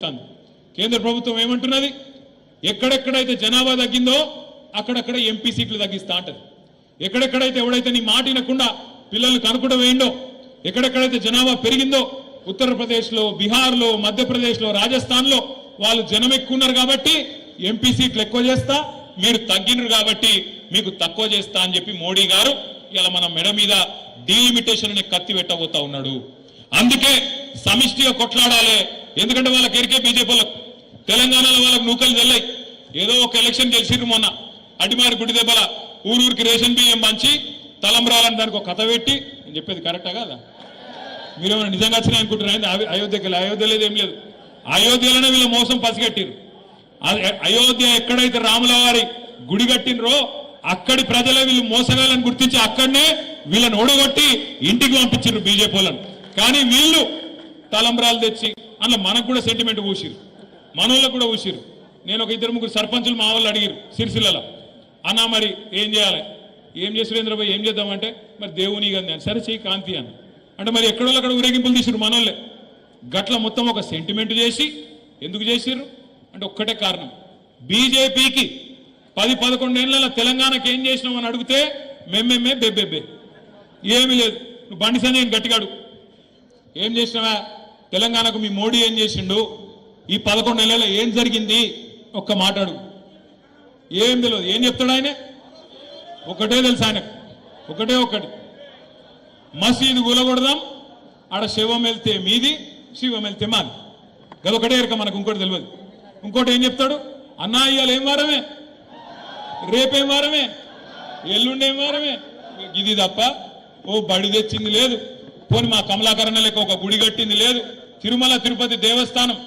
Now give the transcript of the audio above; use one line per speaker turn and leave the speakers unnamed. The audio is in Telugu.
కేంద్ర ప్రభుత్వం ఏమంటున్నది? ఎక్కడెక్కడైతే జనాభా తగ్గిందో అక్కడక్కడ ఎంపీ సీట్లు తగ్గిస్తా అంటది. ఎక్కడెక్కడైతే ఎవడైతే నీ మాట వినకుండా పిల్లల్ని కనుకుండా వేయండో, ఎక్కడెక్కడైతే జనాభా పెరిగిందో ఉత్తరప్రదేశ్లో, బీహార్లో, మధ్యప్రదేశ్లో, రాజస్థాన్లో వాళ్ళు జనం ఎక్కువ ఉన్నారు కాబట్టి ఎంపీ సీట్లు ఎక్కువ చేస్తా, మీరు తగ్గినరు కాబట్టి మీకు తక్కువ చేస్తా అని చెప్పి మోడీ గారు ఇలా మన మెడ మీద డీలిమిటేషన్ అనే కత్తి పెట్టబోతా ఉన్నాడు. అందుకే సమిష్టిగా కొట్లాడాలి. ఎందుకంటే వాళ్ళకి ఎరికే బీజేపీ వాళ్ళకు తెలంగాణలో వాళ్ళకు నూకలు తెల్లాయి. ఏదో ఒక ఎలక్షన్ గెలిచిర్రు మొన్న అటిమారి గుడి దెబ్బల ఊరూరికి రేషన్ బియ్యం పంచి తలంబ్రాలని దానికి ఒక కథ పెట్టి, నేను చెప్పేది కరెక్టా కాదా? మీరేమైనా నిజంగా వచ్చినాయి అనుకుంటున్నాయి? అయోధ్యకి అయోధ్య లేదు, ఏం లేదు. అయోధ్యలోనే వీళ్ళ మోసం పసిగట్టిరు. అయోధ్య ఎక్కడైతే రాముల వారి గుడి కట్టినరో అక్కడి ప్రజలే వీళ్ళు మోసగాళ్ళని గుర్తించి అక్కడనే వీళ్ళని ఓడగొట్టి ఇంటికి పంపించారు బీజేపీ వాళ్ళని. కానీ వీళ్ళు తలంబ్రాలు తెచ్చి అందులో మనకు కూడా సెంటిమెంట్ ఊసిరు, మనోళ్ళకు కూడా ఊసిరు. నేను ఒక ఇద్దరు ముగ్గురు సర్పంచులు మా వాళ్ళు అడిగారు సిరిసిల్లలో, అన్నా మరి ఏం చేయాలి, ఏం చేసి సురేంద్రబాబు ఏం చేద్దామంటే మరి దేవుని కానీ సరే చెయ్యి కాంతి అని అంటే మరి ఎక్కడో అక్కడ ఊరేగింపులు తీసిరు మనోళ్ళే. గట్ల మొత్తం ఒక సెంటిమెంట్ చేసి ఎందుకు చేసిర్రు అంటే ఒక్కటే కారణం, బీజేపీకి 10-11 ఏళ్ళ తెలంగాణకి ఏం చేసినావు అని అడిగితే మెమ్మెమ్మే బెబ్బెబ్బే ఏమీ లేదు. నువ్వు బండి సంజయ్ గట్టిగాడు ఏం చేసినావా, తెలంగాణకు మీ మోడీ ఏం చేసిండు, ఈ 11 నెలల్లో ఏం జరిగింది ఒక్క మాట్లాడు. ఏం తెలియదు. ఏం చెప్తాడు ఆయన? ఒకటే తెలుసు ఆయనకు, ఒకటి మసీదు కూలగొడదాం, ఆడ శివం వెళ్తే మీది, శివం వెళ్తే మాది. గదొకటే ఎరక మనకు, ఇంకోటి తెలియదు. ఇంకోటి ఏం చెప్తాడు, అన్నా ఇవాళ ఏం వారమే, రేపేం వారమే, ఎల్లుండేం వారమే. ఇది తప్ప ఓ బడి తెచ్చింది లేదు, పోని మా కమలాకరణ లెక్క ఒక గుడి కట్టింది లేదు, తిరుమల తిరుపతి దేవస్థానం